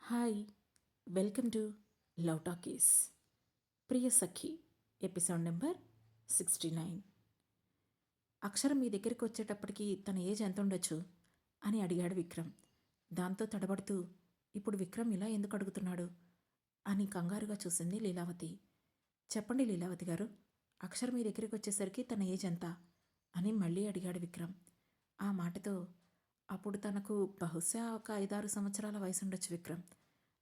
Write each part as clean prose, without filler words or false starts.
Hi, welcome to love talkies. Priya Sakhi episode number 69. అక్షరం మీ దగ్గరికి వచ్చేటప్పటికి తన ఏజ్ ఎంత ఉండొచ్చు అని అడిగాడు విక్రమ్. దాంతో తడబడుతూ ఇప్పుడు విక్రమ్ ఇలా ఎందుకు అడుగుతున్నాడు అని కంగారుగా చూసింది లీలావతి. చెప్పండి లీలావతి గారు, అక్షరం మీ దగ్గరికి వచ్చేసరికి తన ఏజ్ ఎంత అని మళ్ళీ అడిగాడు విక్రమ్. ఆ మాటతో అప్పుడు తనకు బహుశా ఒక 5-6 సంవత్సరాల వయసు ఉండొచ్చు విక్రమ్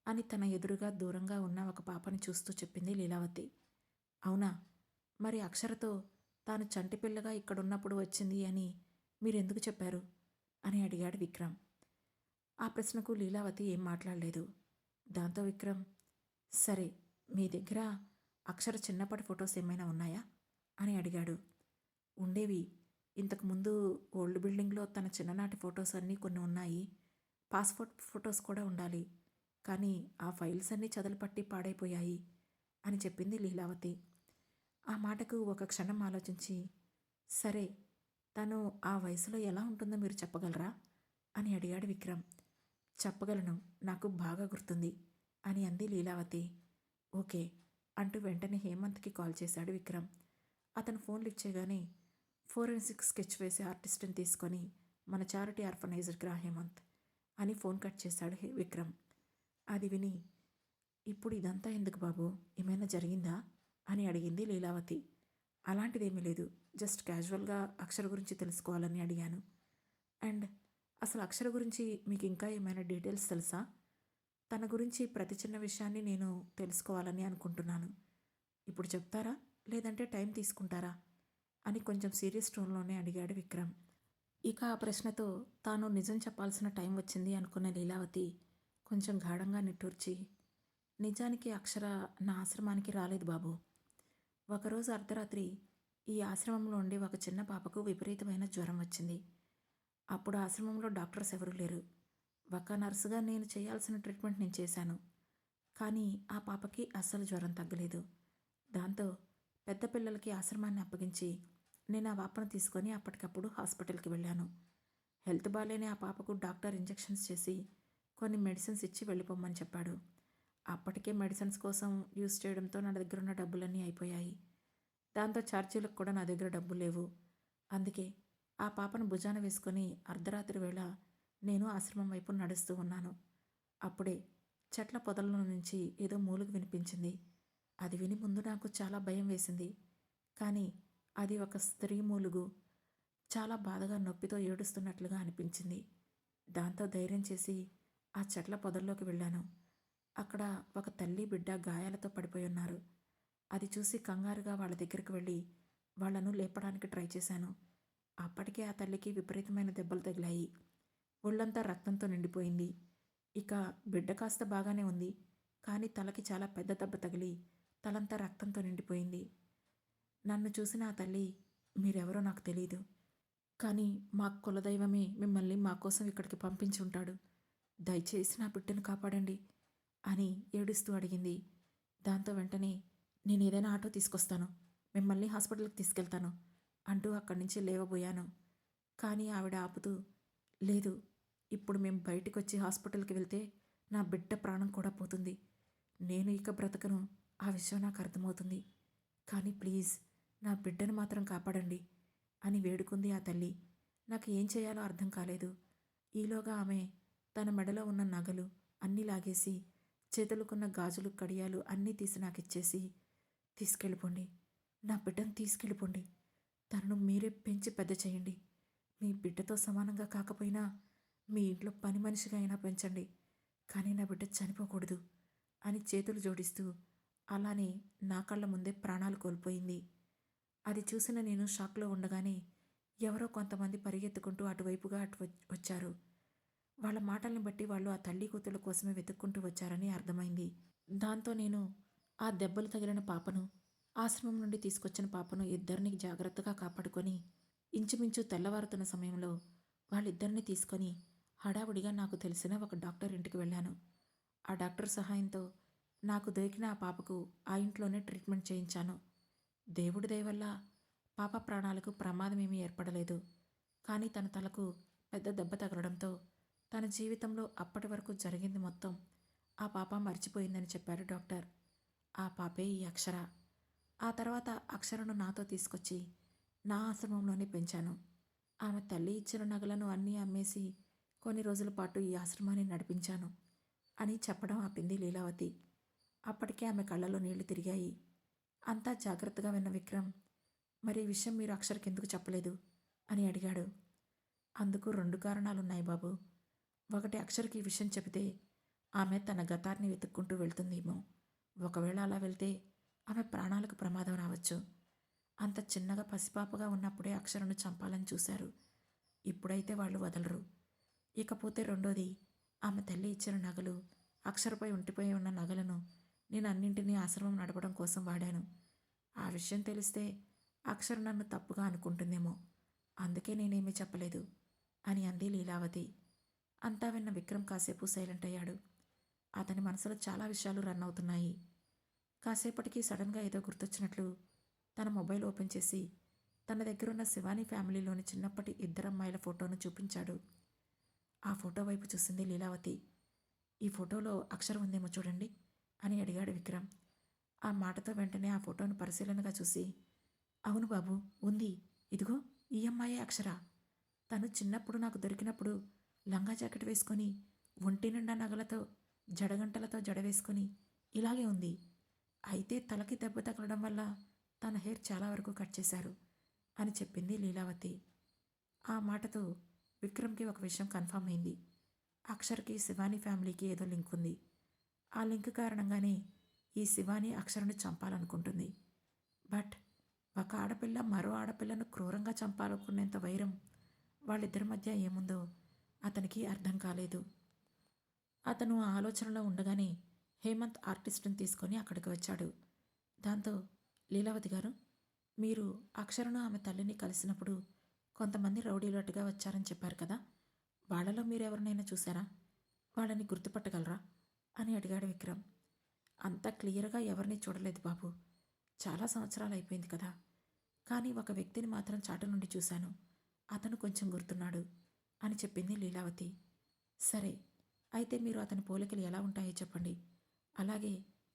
అని తన ఎదురుగా దూరంగా ఉన్న ఒక పాపని చూస్తూ చెప్పింది లీలావతి. అవునా, మరి అక్షరతో తాను చంటిపిల్లగా ఇక్కడున్నప్పుడు వచ్చింది అని మీరెందుకు చెప్పారు అని అడిగాడు విక్రమ్. ఆ ప్రశ్నకు లీలావతి ఏం మాట్లాడలేదు. దాంతో విక్రమ్, సరే, మీ దగ్గర అక్షర చిన్నప్పటి ఫొటోస్ ఏమైనా ఉన్నాయా అని అడిగాడు. ఉండేవి. ఇంతకుముందు ఓల్డ్ బిల్డింగ్లో తన చిన్ననాటి ఫొటోస్ అన్నీ కొన్ని ఉన్నాయి. పాస్పోర్ట్ ఫొటోస్ కూడా ఉండాలి, కానీ ఆ ఫైల్స్ అన్నీ చదలుపట్టి పాడైపోయాయి అని చెప్పింది లీలావతి. ఆ మాటకు ఒక క్షణం ఆలోచించి, సరే, తను ఆ వయసులో ఎలా ఉంటుందో మీరు చెప్పగలరా అని అడిగాడు విక్రమ్. చెప్పగలను, నాకు బాగా గుర్తుంది అని అంది లీలావతి. ఓకే అంటూ వెంటనే హేమంత్కి కాల్ చేశాడు విక్రమ్. అతను ఫోన్ లిఫ్ట్ చేయగానే, ఫోరెన్సిక్ స్కెచ్ వేసే ఆర్టిస్ట్ని తీసుకొని మన చారిటీ ఆర్ఫనైజర్కి రా హేమంత్ అని ఫోన్ కట్ చేశాడు విక్రమ్. అది విని, ఇప్పుడు ఇదంతా ఎందుకు బాబు, ఏమైనా జరిగిందా అని అడిగింది లీలావతి. అలాంటిదేమీ లేదు, జస్ట్ క్యాజువల్గా అక్షర గురించి తెలుసుకోవాలని అడిగాను. అండ్ అసలు అక్షర గురించి మీకు ఇంకా ఏమైనా డీటెయిల్స్ తెలుసా? తన గురించి ప్రతి చిన్న విషయాన్ని నేను తెలుసుకోవాలని అనుకుంటున్నాను. ఇప్పుడు చెప్తారా, లేదంటే టైం తీసుకుంటారా అని కొంచెం సీరియస్ టోన్లోనే అడిగాడు విక్రమ్. ఇక ఆ ప్రశ్నతో తాను నిజం చెప్పాల్సిన టైం వచ్చింది అనుకున్న లీలావతి కొంచెం గాఢంగా నిట్టూర్చి, నిజానికి అక్షర నా ఆశ్రమానికి రాలేదు బాబు. ఒకరోజు అర్ధరాత్రి ఈ ఆశ్రమంలో ఉండి ఒక చిన్న పాపకు విపరీతమైన జ్వరం వచ్చింది. అప్పుడు ఆశ్రమంలో డాక్టర్స్ ఎవరూ లేరు. ఒక నర్సుగా నేను చేయాల్సిన ట్రీట్మెంట్ నేను చేశాను. కానీ ఆ పాపకి అస్సలు జ్వరం తగ్గలేదు. దాంతో పెద్ద పిల్లలకి ఆశ్రమాన్ని అప్పగించి నేను ఆ పాపను తీసుకొని అప్పటికప్పుడు హాస్పిటల్కి వెళ్ళాను. హెల్త్ బాగాలేని ఆ పాపకు డాక్టర్ ఇంజెక్షన్స్ చేసి కొన్ని మెడిసిన్స్ ఇచ్చి వెళ్ళిపోమ్మని చెప్పాడు. అప్పటికే మెడిసిన్స్ కోసం యూజ్ చేయడంతో నా దగ్గర ఉన్న డబ్బులన్నీ అయిపోయాయి. దాంతో ఛార్జీలకు కూడా నా దగ్గర డబ్బులు లేవు. అందుకే ఆ పాపను భుజాన వేసుకొని అర్ధరాత్రి వేళ నేను ఆశ్రమం వైపు నడుస్తూ ఉన్నాను. అప్పుడే చెట్ల పొదల్లో నుంచి ఏదో మూలుగు వినిపించింది. అది విని ముందు నాకు చాలా భయం వేసింది. కానీ అది ఒక స్త్రీ మూలుగు, చాలా బాధగా నొప్పితో ఏడుస్తున్నట్లుగా అనిపించింది. దాంతో ధైర్యం చేసి ఆ చెట్ల పొదల్లోకి వెళ్ళాను. అక్కడ ఒక తల్లి బిడ్డ గాయాలతో పడిపోయి ఉన్నారు. అది చూసి కంగారుగా వాళ్ళ దగ్గరికి వెళ్ళి వాళ్లను లేపడానికి ట్రై చేశాను. అప్పటికే ఆ తల్లికి విపరీతమైన దెబ్బలు తగిలాయి. ఒళ్ళంతా రక్తంతో నిండిపోయింది. ఇక బిడ్డ కాస్త బాగానే ఉంది, కానీ తలకి చాలా పెద్ద దెబ్బ తగిలి తలంతా రక్తంతో నిండిపోయింది. నన్ను చూసిన ఆ తల్లి, మీరెవరో నాకు తెలీదు, కానీ మా కులదైవమే మిమ్మల్ని మా కోసం ఇక్కడికి పంపించి ఉంటాడు. దయచేసి నా బిడ్డను కాపాడండి అని ఏడుస్తూ అడిగింది. దాంతో వెంటనే, నేను ఏదైనా ఆటో తీసుకొస్తాను, మిమ్మల్ని హాస్పిటల్కి తీసుకెళ్తాను అంటూ అక్కడి నుంచి లేవబోయాను. కానీ ఆవిడ ఆపుతూ, లేదు, ఇప్పుడు మేము బయటికి వచ్చి హాస్పిటల్కి వెళ్తే నా బిడ్డ ప్రాణం కూడా పోతుంది. నేను ఇక బ్రతకను, ఆ విషయం నాకు అర్థమవుతుంది. కానీ ప్లీజ్ నా బిడ్డను మాత్రం కాపాడండి అని వేడుకుంది ఆ తల్లి. నాకు ఏం చేయాలో అర్థం కాలేదు. ఈలోగా ఆమె తన మెడలో ఉన్న నగలు అన్నీ లాగేసి చేతులుకున్న గాజులు కడియాలు అన్నీ తీసి నాకు ఇచ్చేసి, తీసుకెళ్ళిపోండి, నా బిడ్డను తీసుకెళ్ళిపోండి, తనను మీరే పెంచి పెద్ద చేయండి, మీ బిడ్డతో సమానంగా కాకపోయినా మీ ఇంట్లో పని మనిషిగా అయినా పెంచండి, కానీ నా బిడ్డ చనిపోకూడదు అని చేతులు జోడిస్తూ అలానే నా కళ్ళ ముందే ప్రాణాలు కోల్పోయింది. అది చూసిన నేను షాక్లో ఉండగానే ఎవరో కొంతమంది పరిగెత్తుకుంటూ అటువైపుగా వచ్చారు. వాళ్ళ మాటల్ని బట్టి వాళ్ళు ఆ తల్లి కూతుళ్ళ కోసమే వెతుక్కుంటూ వచ్చారని అర్థమైంది. దాంతో నేను ఆ దెబ్బలు తగిలిన పాపను, ఆశ్రమం నుండి తీసుకొచ్చిన పాపను ఇద్దరిని జాగ్రత్తగా కాపాడుకొని ఇంచుమించు తెల్లవారుతున్న సమయంలో వాళ్ళిద్దరిని తీసుకొని హడావుడిగా నాకు తెలిసిన ఒక డాక్టర్ ఇంటికి వెళ్ళాను. ఆ డాక్టర్ సహాయంతో నాకు దొరికిన ఆ పాపకు ఆ ఇంట్లోనే ట్రీట్మెంట్ చేయించాను. దేవుడి దయ వల్ల పాప ప్రాణాలకు ప్రమాదమేమీ ఏర్పడలేదు. కానీ తన తలకు పెద్ద దెబ్బ తగలడంతో తన జీవితంలో అప్పటి వరకు జరిగింది మొత్తం ఆ పాప మర్చిపోయిందని చెప్పారు డాక్టర్. ఆ పాపే ఈ అక్షర. ఆ తర్వాత అక్షరను నాతో తీసుకొచ్చి నా ఆశ్రమంలోనే పెంచాను. ఆమె తల్లి ఇచ్చిన నగలను అన్నీ అమ్మేసి కొన్ని రోజుల పాటు ఈ ఆశ్రమాన్ని నడిపించాను అని చెప్పడం ఆపింది లీలావతి. అప్పటికే ఆమె కళ్ళలో నీళ్లు తిరిగాయి. అంతా జాగ్రత్తగా విన్న విక్రమ్, మరి ఈ విషయం మీరు అక్షరకెందుకు చెప్పలేదు అని అడిగాడు. అందుకు 2 కారణాలున్నాయి బాబు. ఒకటి, అక్షర్కి ఈ విషయం చెబితే ఆమె తన గతాన్ని వెతుక్కుంటూ వెళ్తుందేమో. ఒకవేళ అలా వెళ్తే ఆమె ప్రాణాలకు ప్రమాదం రావచ్చు. అంత చిన్నగా పసిపాపగా ఉన్నప్పుడే అక్షరను చంపాలని చూశారు. ఇప్పుడైతే వాళ్ళు వదలరు. ఇకపోతే రెండోది, ఆమె తల్లి ఇచ్చిన నగలు, అక్షరపై ఉంటిపోయి ఉన్న నగలను నేను అన్నింటినీ ఆశ్రమం నడపడం కోసం వాడాను. ఆ విషయం తెలిస్తే అక్షర నన్ను తప్పుగా అనుకుంటుందేమో. అందుకే నేనేమీ చెప్పలేదు అని అంది లీలావతి. అంతా విన్న విక్రమ్ కాసేపు సైలెంట్ అయ్యాడు. అతని మనసులో చాలా విషయాలు రన్ అవుతున్నాయి. కాసేపటికి సడన్గా ఏదో గుర్తొచ్చినట్లు తన మొబైల్ ఓపెన్ చేసి తన దగ్గరున్న శివాని ఫ్యామిలీలోని చిన్నప్పటి 2 అమ్మాయిల ఫోటోను చూపించాడు. ఆ ఫోటో వైపు చూసింది లీలావతి. ఈ ఫోటోలో అక్షరం ఉందేమో చూడండి అని అడిగాడు విక్రమ్. ఆ మాటతో వెంటనే ఆ ఫోటోను పరిశీలనగా చూసి, అవును బాబు, ఉంది. ఇదిగో ఈ అమ్మాయే అక్షర. తను చిన్నప్పుడు నాకు దొరికినప్పుడు లంగా జాకెట్ వేసుకొని, ఒంటి నిండా నగలతో, జడగంటలతో జడ వేసుకొని ఇలాగే ఉంది. అయితే తలకి దెబ్బ తగలడం వల్ల తన హెయిర్ చాలా వరకు కట్ చేశారు అని చెప్పింది లీలావతి. ఆ మాటతో విక్రమ్కి ఒక విషయం కన్ఫర్మ్ అయింది. అక్షర్కి శివాని ఫ్యామిలీకి ఏదో లింక్ ఉంది. ఆ లింక్ కారణంగానే ఈ శివాని అక్షరను చంపాలనుకుంటుంది. బట్ ఒక ఆడపిల్ల మరో ఆడపిల్లను క్రూరంగా చంపాలనుకునేంత వైరం వాళ్ళిద్దరి మధ్య ఏముందో అతనికి అర్థం కాలేదు. అతను ఆ ఆలోచనలో ఉండగానే హేమంత్ ఆర్టిస్ట్ని తీసుకొని అక్కడికి వచ్చాడు. దాంతో, లీలావతి గారు, మీరు అక్షరను ఆమె తల్లిని కలిసినప్పుడు కొంతమంది రౌడీలటుగా వచ్చారని చెప్పారు కదా, వాళ్ళలో మీరెవరినైనా చూసారా? వాళ్ళని గుర్తుపట్టగలరా అని అడిగాడు విక్రమ్. అంత క్లియర్గా ఎవరిని చూడలేదు బాబు. చాలా సంవత్సరాలు అయిపోయింది కదా. కానీ ఒక వ్యక్తిని మాత్రం చాటు నుండి చూశాను. అతను కొంచెం గుర్తున్నాడు అని చెప్పింది లీలావతి. సరే, అయితే మీరు అతని పోలికలు ఎలా ఉంటాయో చెప్పండి. అలాగే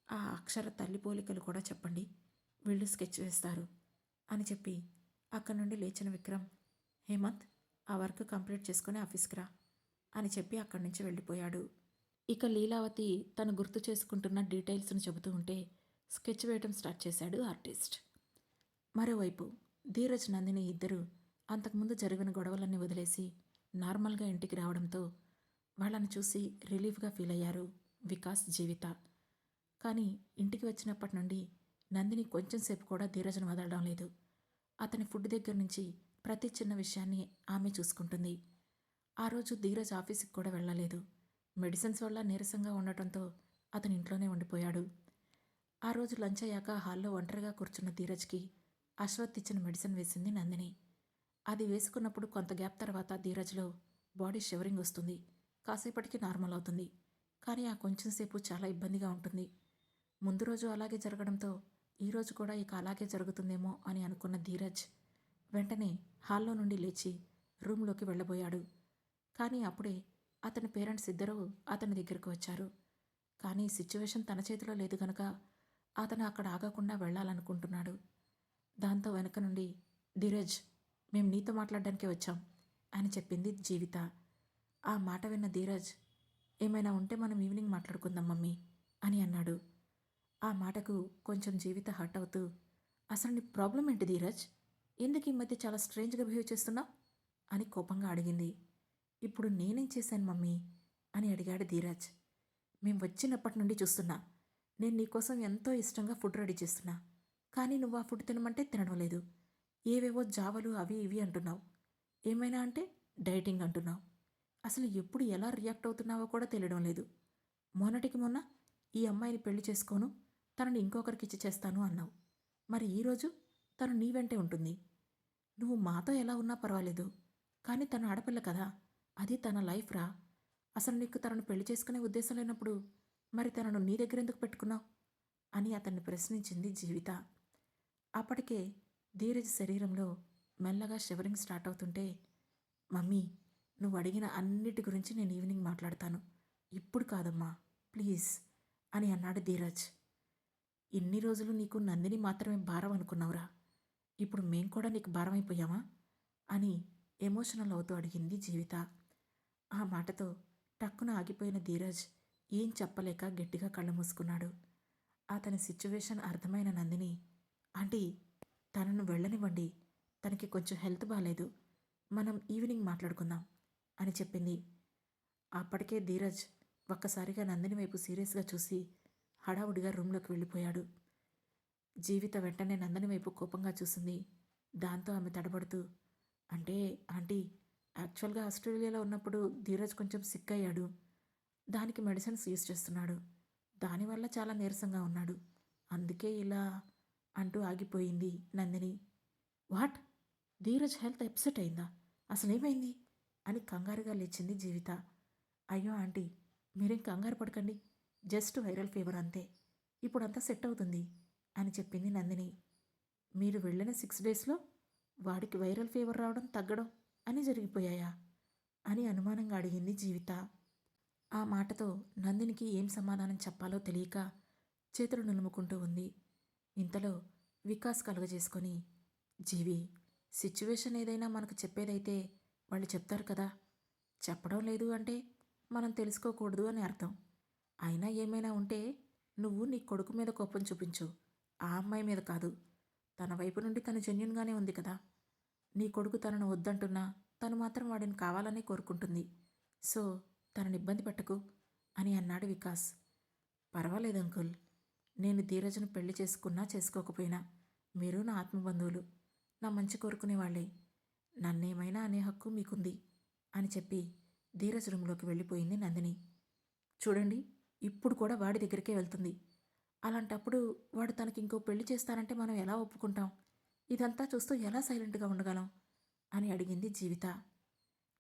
ఆ అక్షర తల్లి పోలికలు కూడా చెప్పండి. వీళ్ళు స్కెచ్ వేస్తారు అని చెప్పి అక్కడి నుండి లేచిన విక్రమ్, హేమంత్, ఆ వర్క్ కంప్లీట్ చేసుకుని ఆఫీస్కి రా అని చెప్పి అక్కడి నుంచి వెళ్ళిపోయాడు. ఇక లీలావతి తను గుర్తు చేసుకుంటున్న డీటెయిల్స్ను చెబుతూ ఉంటే స్కెచ్ వేయడం స్టార్ట్ చేశాడు ఆర్టిస్ట్. మరోవైపు ధీరజ్, నందిని ఇద్దరు అంతకుముందు జరిగిన గొడవలన్నీ వదిలేసి నార్మల్గా ఇంటికి రావడంతో వాళ్ళని చూసి రిలీఫ్గా ఫీల్ అయ్యారు వికాస్, జీవిత. కానీ ఇంటికి వచ్చినప్పటి నుండి నందిని కొంచెం సేపు కూడా ధీరజ్ను వదలడం లేదు. అతని ఫుడ్ దగ్గర నుంచి ప్రతి చిన్న విషయాన్ని ఆమె చూసుకుంటుంది. ఆ రోజు ధీరజ్ ఆఫీస్కి కూడా వెళ్ళలేదు. మెడిసిన్స్ వల్ల నీరసంగా ఉండటంతో అతని ఇంట్లోనే ఉండిపోయాడు. ఆ రోజు లంచ్ అయ్యాక హాల్లో ఒంటరిగా కూర్చున్న ధీరజ్కి అశ్వత్ ఇచ్చిన మెడిసిన్ వేసింది నందిని. అది వేసుకున్నప్పుడు కొంత గ్యాప్ తర్వాత ధీరజ్లో బాడీ షివరింగ్ వస్తుంది. కాసేపటికి నార్మల్ అవుతుంది. కానీ ఆ కొంచెం సేపు చాలా ఇబ్బందిగా ఉంటుంది. ముందు రోజు అలాగే జరగడంతో ఈరోజు కూడా ఇక అలాగే జరుగుతుందేమో అని అనుకున్న ధీరజ్ వెంటనే హాల్లో నుండి లేచి రూమ్లోకి వెళ్ళబోయాడు. కానీ అప్పుడే అతని పేరెంట్స్ ఇద్దరూ అతని దగ్గరకు వచ్చారు. కానీ సిచ్యువేషన్ తన చేతిలో లేదు గనక అతను అక్కడ ఆగకుండా వెళ్ళాలనుకుంటున్నాడు. దాంతో వెనక నుండి, ధీరజ్, మేము నీతో మాట్లాడడానికే వచ్చాం అని చెప్పింది జీవిత. ఆ మాట విన్న ధీరజ్, ఏమైనా ఉంటే మనం ఈవినింగ్ మాట్లాడుకుందాం మమ్మీ అని అన్నాడు. ఆ మాటకు కొంచెం జీవిత హర్ట్ అవుతూ, అసలు నీ ప్రాబ్లం ఏంటి ధీరజ్? ఎందుకు ఈ మధ్య చాలా స్ట్రేంజ్గా బిహేవ్ చేస్తున్నావు అని కోపంగా అడిగింది. ఇప్పుడు నేనేం చేశాను మమ్మీ అని అడిగాడు ధీరజ్. మేము వచ్చినప్పటి నుండి చూస్తున్నా. నేను నీకోసం ఎంతో ఇష్టంగా ఫుడ్ రెడీ చేస్తున్నా. కానీ నువ్వు ఆ ఫుడ్ తినమంటే తినడం లేదు. ఏవేవో జావలు అవి ఇవి అంటున్నావు. ఏమైనా అంటే డైటింగ్ అంటున్నావు. అసలు ఎప్పుడు ఎలా రియాక్ట్ అవుతున్నావో కూడా తెలియడం లేదు. మొన్నటికి మొన్న ఈ అమ్మాయిని పెళ్లి చేసుకోను, తనని ఇంకొకరికి ఇచ్చి చేస్తాను అన్నావు. మరి ఈరోజు తను నీ వెంటే ఉంటుంది. నువ్వు మాతో ఎలా ఉన్నా పర్వాలేదు, కానీ తను ఆడపిల్ల కదా, అది తన లైఫ్ రా. అసలు నీకు తనను పెళ్లి చేసుకునే ఉద్దేశం లేనప్పుడు మరి తనను నీ దగ్గర ఎందుకు పెట్టుకున్నావు అని అతన్ని ప్రశ్నించింది జీవిత. అప్పటికే ధీరజ్ శరీరంలో మెల్లగా షివరింగ్ స్టార్ట్ అవుతుంటే, మమ్మీ, నువ్వు అడిగిన అన్నిటి గురించి నేను ఈవినింగ్ మాట్లాడతాను, ఇప్పుడు కాదమ్మా ప్లీజ్ అని అన్నాడు ధీరజ్. ఇన్ని రోజులు నీకు నందిని మాత్రమే భారం అనుకున్నావురా, ఇప్పుడు మేం కూడా నీకు భారం అయిపోయామా అని ఎమోషనల్ అవుతూ అడిగింది జీవిత. ఆ మాటతో టక్కున ఆగిపోయిన ధీరజ్ ఏం చెప్పలేక గట్టిగా కళ్ళు మూసుకున్నాడు. అతని సిచ్యువేషన్ అర్థమైన నందిని, ఆంటీ తనను వెళ్ళనివ్వండి, తనకి కొంచెం హెల్త్ బాలేదు, మనం ఈవినింగ్ మాట్లాడుకుందాం అని చెప్పింది. అప్పటికే ధీరజ్ ఒక్కసారిగా నందిని వైపు సీరియస్గా చూసి హడావుడిగా రూమ్లోకి వెళ్ళిపోయాడు. జీవిత వెంటనే నందిని వైపు కోపంగా చూసింది. దాంతో ఆమె తడబడుతూ, అంటే ఆంటీ, యాక్చువల్గా ఆస్ట్రేలియాలో ఉన్నప్పుడు ధీరజ్ కొంచెం సిక్ అయ్యాడు, దానికి మెడిసిన్స్ యూజ్ చేస్తున్నాడు, దానివల్ల చాలా నీరసంగా ఉన్నాడు, అందుకే ఇలా అంటూ ఆగిపోయింది Nandini. What, Dheeraj health upset అయిందా, అసలేమైంది అని కంగారుగా లేచింది జీవిత. అయ్యో ఆంటీ, మీరేం కంగారు పడకండి, జస్ట్ వైరల్ ఫీవర్ అంతే, ఇప్పుడంతా సెట్ అవుతుంది అని చెప్పింది నందిని. మీరు వెళ్ళిన 6 డేస్లో వాడికి వైరల్ ఫీవర్ రావడం తగ్గడం అని జరిగిపోయాయా అని అనుమానంగా అడిగింది జీవిత. ఆ మాటతో నందినికి ఏం సమాధానం చెప్పాలో తెలియక చేతులు నులుముకుంటూ ఉంది. ఇంతలో వికాస్ కలుగజేసుకొని, జీవి, సిచ్యువేషన్ ఏదైనా మనకు చెప్పేదైతే వాళ్ళు చెప్తారు కదా, చెప్పడం లేదు అంటే మనం తెలుసుకోకూడదు అని అర్థం. అయినా ఏమైనా ఉంటే నువ్వు నీ కొడుకు మీద కోపం చూపించు, ఆ అమ్మాయి మీద కాదు. తన వైపు నుండి తను జెన్యున్గానే ఉంది కదా, నీ కొడుకు తనను వద్దంటున్నా తను మాత్రం వాడిని కావాలనే కోరుకుంటుంది, సో తనని ఇబ్బంది పెట్టకు అని అన్నాడు వికాస్. పర్వాలేదు అంకుల్, నేను ధీరజ్ను పెళ్లి చేసుకున్నా చేసుకోకపోయినా మీరు నా ఆత్మబంధువులు, నా మంచి కోరుకునేవాళ్లే, నన్నేమైనా అనే హక్కు మీకుంది అని చెప్పి ధీరజ్ రూమ్లోకి వెళ్ళిపోయింది నందిని. చూడండి, ఇప్పుడు కూడా వాడి దగ్గరికే వెళ్తుంది, అలాంటప్పుడు వాడు తనకి ఇంకో పెళ్లి చేస్తానంటే మనం ఎలా ఒప్పుకుంటాం, ఇదంతా చూస్తూ ఎలా సైలెంట్గా ఉండగలం అని అడిగింది జీవిత.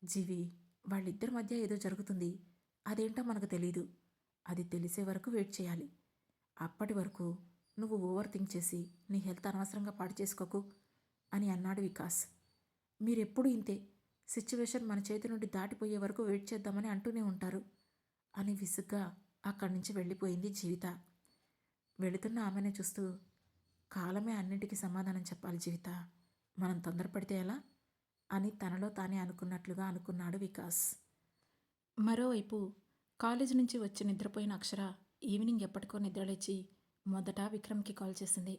జీవి, వాళ్ళిద్దరి మధ్య ఏదో జరుగుతుంది, అదేంటో మనకు తెలీదు, అది తెలిసే వరకు వెయిట్ చేయాలి, అప్పటి వరకు నువ్వు ఓవర్ థింక్ చేసి నీ హెల్త్ అనవసరంగా పాడు చేసుకోకు అని అన్నాడు వికాస్. మీరెప్పుడూ ఇంతే, సిచ్యువేషన్ మన చేతి నుండి దాటిపోయే వరకు వెయిట్ చేద్దామని అంటూనే ఉంటారు అని విసుగ్గా అక్కడి నుంచి వెళ్ళిపోయింది జీవిత. వెళుతున్న ఆమెనే చూస్తూ, కాలమే అన్నింటికీ సమాధానం చెప్పాలి జీవిత, మనం తొందరపడితే ఎలా అని తనలో తానే అనుకున్నట్లుగా అనుకున్నాడు వికాస్. మరోవైపు కాలేజీ నుంచి వచ్చి నిద్రపోయిన అక్షర ఈవినింగ్ ఎప్పటికో నిద్రలేచి మొదట విక్రమ్కి కాల్ చేసింది.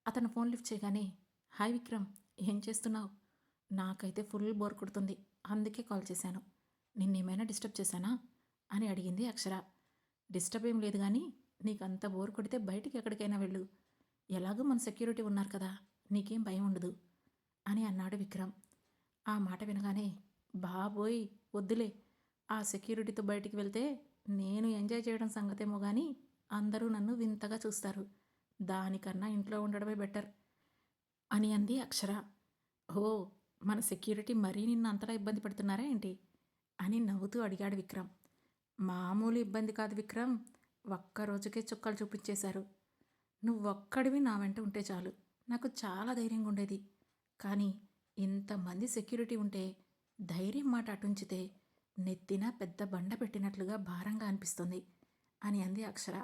అతను ఫోన్ లిఫ్ట్ చేయగానే, హాయ్ విక్రమ్, ఏం చేస్తున్నావు, నాకైతే ఫుల్ బోర్ కొడుతుంది, అందుకే కాల్ చేశాను, నిన్నేమైనా డిస్టర్బ్ చేశానా అని అడిగింది అక్షర. డిస్టర్బ్ ఏం లేదు కానీ నీకంత బోర్ కొడితే బయటికి ఎక్కడికైనా వెళ్ళు, ఎలాగూ మన సెక్యూరిటీ ఉన్నారు కదా, నీకేం భయం ఉండదు అని అన్నాడు విక్రమ్. ఆ మాట వినగానే, బాబోయ్ వద్దులే, ఆ సెక్యూరిటీతో బయటికి వెళ్తే నేను ఎంజాయ్ చేయడం సంగతేమో కానీ అందరూ నన్ను వింతగా చూస్తారు, దానికన్నా ఇంట్లో ఉండడమే బెటర్ అని అంది అక్షర. ఓ, మన సెక్యూరిటీ మరీ నిన్ను అంతలా ఇబ్బంది పెడుతున్నారా ఏంటి అని నవ్వుతూ అడిగాడు విక్రమ్. మామూలు ఇబ్బంది కాదు విక్రమ్, ఒక్కరోజుకే చుక్కలు చూపించేశారు, నువ్వొక్కడివి నా వెంట ఉంటే చాలు, నాకు చాలా ధైర్యంగా ఉండేది, కానీ ఇంతమంది సెక్యూరిటీ ఉంటే ధైర్యం మాట అటుంచితే నెత్తిన పెద్ద బండ పెట్టినట్లుగా భారంగా అనిపిస్తుంది అని అంది అక్షర.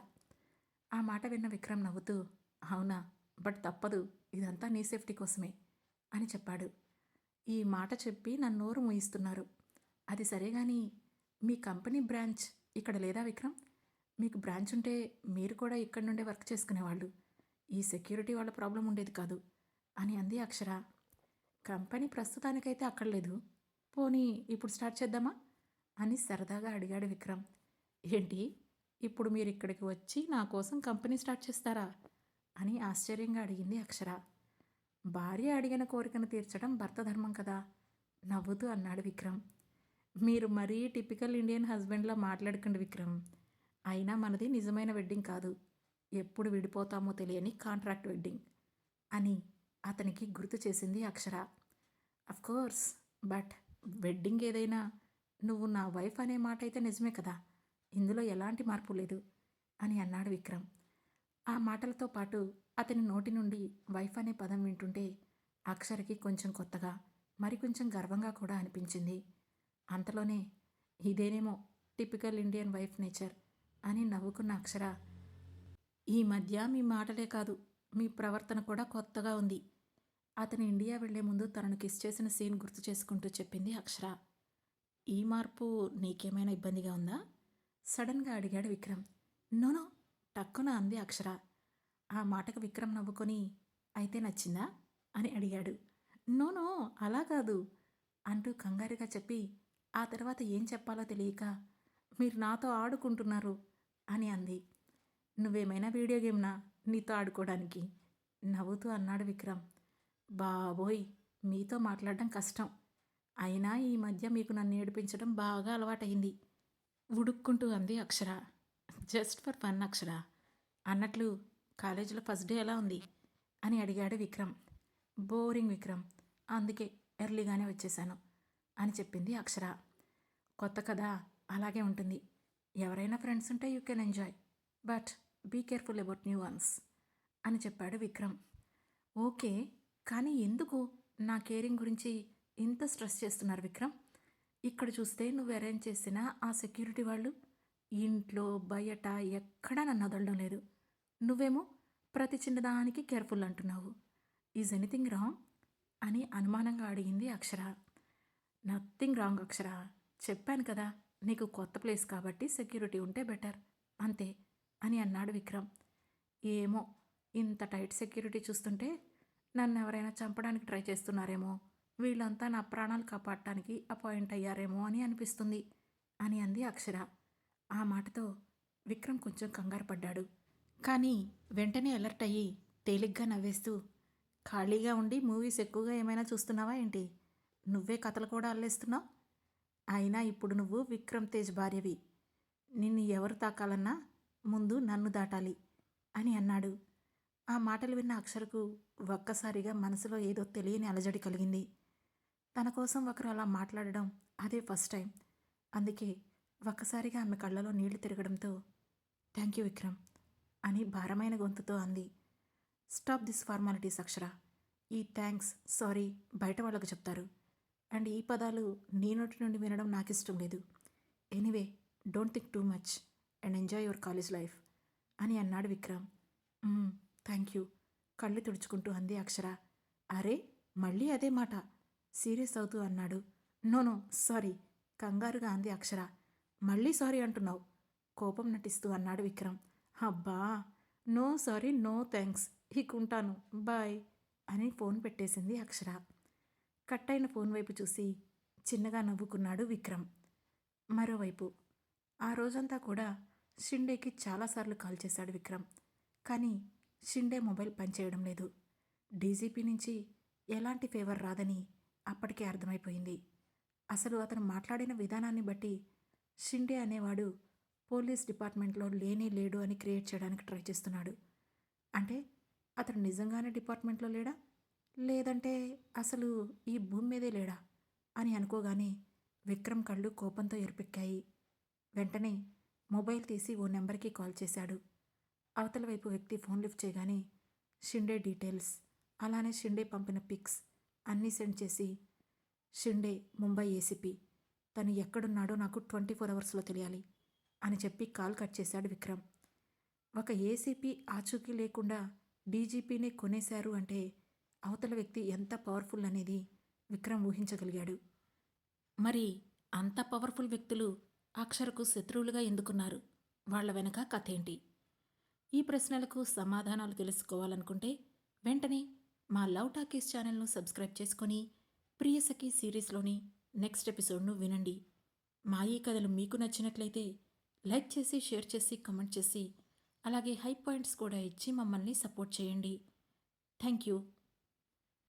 ఆ మాట విన్న విక్రమ్ నవ్వుతూ, అవునా, బట్ తప్పదు, ఇదంతా నీ సేఫ్టీ కోసమే అని చెప్పాడు. ఈ మాట చెప్పి నన్ను నోరు మూయిస్తున్నారు, అది సరే కానీ మీ కంపెనీ బ్రాంచ్ ఇక్కడ లేదా విక్రమ్, మీకు బ్రాంచ్ ఉంటే మీరు కూడా ఇక్కడి నుండే వర్క్ చేసుకునేవాళ్ళు, ఈ సెక్యూరిటీ వాళ్ళ ప్రాబ్లం ఉండేది కాదు అని అంది అక్షర. కంపెనీ ప్రస్తుతానికైతే అక్కడ లేదు, పోనీ ఇప్పుడు స్టార్ట్ చేద్దామా అని సరదాగా అడిగాడు విక్రమ్. ఏంటి, ఇప్పుడు మీరు ఇక్కడికి వచ్చి నా కోసం కంపెనీ స్టార్ట్ చేస్తారా అని ఆశ్చర్యంగా అడిగింది అక్షర. భార్య అడిగిన కోరికను తీర్చడం భర్త ధర్మం కదా, నవ్వుతూ అన్నాడు విక్రమ్. మీరు మరీ టిపికల్ ఇండియన్ హస్బెండ్లా మాట్లాడకండి విక్రమ్, అయినా మనది నిజమైన వెడ్డింగ్ కాదు, ఎప్పుడు విడిపోతామో తెలియని కాంట్రాక్ట్ వెడ్డింగ్ అని అతనికి గుర్తు చేసింది అక్షర. అఫ్కోర్స్, బట్ వెడ్డింగ్ ఏదైనా నువ్వు నా వైఫ్ అనే మాట అయితే నిజమే కదా, ఇందులో ఎలాంటి మార్పు లేదు అని అన్నాడు విక్రమ్. ఆ మాటలతో పాటు అతని నోటి నుండి వైఫ్ అనే పదం వింటుంటే అక్షరకి కొంచెం కొత్తగా, మరికొంచెం గర్వంగా కూడా అనిపించింది. అంతలోనే, ఇదేనేమో టిపికల్ ఇండియన్ వైఫ్ నేచర్, అని నవ్వుకున్న అక్షర, ఈ మధ్య మీ మాటలే కాదు, మీ ప్రవర్తన కూడా కొత్తగా ఉంది. అతను ఇండియా వెళ్లే ముందు తనను కిస్ చేసిన సీన్ గుర్తు చేసుకుంటూ చెప్పింది అక్షర. ఈ మార్పు నీకేమైనా ఇబ్బందిగా ఉందా? సడన్గా అడిగాడు విక్రమ్. నోనో, టక్కున అంది అక్షర. ఆ మాటకు విక్రమ్ నవ్వుకొని, అయితే నచ్చిందా అని అడిగాడు. నోనో, అలా కాదు అంటూ కంగారుగా చెప్పి, ఆ తర్వాత ఏం చెప్పాలో తెలియక, మీరు నాతో ఆడుకుంటున్నారు అని అంది. నువ్వేమైనా వీడియో గేమ్నా నీతో ఆడుకోవడానికి? నవ్వుతూ అన్నాడు విక్రమ్. బాబోయ్, మీతో మాట్లాడడం కష్టం. అయినా ఈ మధ్య మీకు నన్ను ఏడిపించడం బాగా అలవాటైంది ఉడుక్కుంటూ అంది అక్షర. జస్ట్ ఫర్ ఫన్ అక్షర. అన్నట్లు కాలేజీలో ఫస్ట్ డే ఎలా ఉంది అని అడిగాడు విక్రమ్. బోరింగ్ విక్రమ్, అందుకే ఎర్లీగానే వచ్చేశాను అని చెప్పింది అక్షర. కొత్త కదా, అలాగే ఉంటుంది. ఎవరైనా ఫ్రెండ్స్ ఉంటే you can enjoy, but be careful about new ones అని చెప్పాడు విక్రమ్. ఓకే, కానీ ఎందుకు నా కేరింగ్ గురించి ఇంత స్ట్రెస్ చేస్తున్నారు విక్రమ్? ఇక్కడ చూస్తే నువ్వు అరేంజ్ చేసిన ఆ సెక్యూరిటీ వాళ్ళు ఇంట్లో బయట ఎక్కడా నన్ను వదలడం లేదు. నువ్వేమో ప్రతి చిన్నదానికి కేర్ఫుల్ అంటున్నావు. ఈజ్ ఎనీథింగ్ రాంగ్ అని అనుమానంగా అడిగింది అక్షర. నథింగ్ రాంగ్ అక్షర, చెప్పాను కదా, నీకు కొత్త ప్లేస్ కాబట్టి సెక్యూరిటీ ఉంటే బెటర్ అంతే అని అన్నాడు విక్రమ్. ఏమో, ఇంత టైట్ సెక్యూరిటీ చూస్తుంటే నన్ను ఎవరైనా చంపడానికి ట్రై చేస్తున్నారేమో, వీళ్ళంతా నా ప్రాణాలు కాపాడటానికి అపాయింట్ అయ్యారేమో అని అనిపిస్తుంది అని అంది అక్షర. ఆ మాటతో విక్రమ్ కొంచెం కంగారు పడ్డాడు. కానీ వెంటనే అలర్ట్ అయ్యి తేలిగ్గా నవ్వేస్తూ, ఖాళీగా ఉండి మూవీస్ ఎక్కువగా ఏమైనా చూస్తున్నావా ఏంటి? నువ్వే కథలు కూడా అల్లేస్తున్నావు. అయినా ఇప్పుడు నువ్వు విక్రమ్ తేజ్ భార్యవి. నిన్ను ఎవరు తాకాలన్నా ముందు నన్ను దాటాలి అని అన్నాడు. ఆ మాటలు విన్న అక్షరకు ఒక్కసారిగా మనసులో ఏదో తెలియని అలజడి కలిగింది. తన కోసం ఒకరు అలా మాట్లాడడం అదే ఫస్ట్ టైం. అందుకే ఒక్కసారిగా ఆమె కళ్ళలో నీళ్లు తిరగడంతో, థ్యాంక్ యూ విక్రమ్ అని భారమైన గొంతుతో అంది. స్టాప్ దిస్ ఫార్మాలిటీస్ అక్షర. ఈ థ్యాంక్స్, సారీ బయట వాళ్ళకు చెప్తారు, అండ్ ఈ పదాలు నీ నోటి నుండి వినడం నాకు ఇష్టం లేదు. Anyway, don't think too much and enjoy your college life అని అన్నాడు విక్రమ్. థ్యాంక్ యూ కళ్ళు తుడుచుకుంటూ అంది అక్షర. అరే, మళ్ళీ అదే మాట సీరియస్ అవుతూ అన్నాడు. నో సారీ కంగారుగా అంది అక్షర. మళ్ళీ సారీ అంటున్నావు కోపం నటిస్తూ అన్నాడు విక్రమ్. అబ్బా, నో సారీ నో థ్యాంక్స్, ఇకుంటాను బాయ్ అని ఫోన్ పెట్టేసింది అక్షర. కట్ అయిన ఫోన్ వైపు చూసి చిన్నగా నవ్వుకున్నాడు విక్రమ్. మరోవైపు ఆ రోజంతా కూడా షిండేకి చాలాసార్లు కాల్ చేశాడు విక్రమ్. కానీ షిండే మొబైల్ పనిచేయడం లేదు. డీజీపీ నుంచి ఎలాంటి ఫేవర్ రాదని అప్పటికే అర్థమైపోయింది. అసలు అతను మాట్లాడిన విధానాన్ని బట్టి షిండే అనేవాడు పోలీస్ డిపార్ట్మెంట్లో లేనే లేడు అని క్రియేట్ చేయడానికి ట్రై చేస్తున్నాడు. అంటే అతను నిజంగానే డిపార్ట్మెంట్లో లేడా, లేదంటే అసలు ఈ భూమి మీదే లేడా అని అనుకోగానే విక్రమ్ కళ్ళు కోపంతో ఎరుపెక్కాయి. వెంటనే మొబైల్ తీసి ఓ నెంబర్కి కాల్ చేశాడు. అవతల వైపు వ్యక్తి ఫోన్ లిఫ్ట్ చేయగానే షిండే డీటెయిల్స్, అలానే షిండే పంపిన పిక్స్ అన్నీ సెండ్ చేసి, షిండే ముంబై ఏసీపీ, తను ఎక్కడున్నాడో నాకు 24 అవర్స్లో తెలియాలి అని చెప్పి కాల్ కట్ చేశాడు విక్రమ్. ఒక ఏసీపీ ఆచూకీ లేకుండా డీజీపీనే కొనేశారు అంటే అవతల వ్యక్తి ఎంత పవర్ఫుల్ అనేది విక్రమ్ ఊహించగలిగాడు. మరి అంత పవర్ఫుల్ వ్యక్తులు అక్షరకు శత్రువులుగా ఎందుకున్నారు? వాళ్ల వెనక కథ ఏంటి? ఈ ప్రశ్నలకు సమాధానాలు తెలుసుకోవాలనుకుంటే వెంటనే మా లవ్ టాకీస్ ఛానల్ను సబ్స్క్రైబ్ చేసుకొని ప్రియసఖి సిరీస్లోని నెక్స్ట్ ఎపిసోడ్ను వినండి. మా ఈ కథలు మీకు నచ్చినట్లయితే లైక్ చేసి, షేర్ చేసి, కమెంట్ చేసి, అలాగే హై పాయింట్స్ కూడా ఇచ్చి మమ్మల్ని సపోర్ట్ చేయండి. Thank you.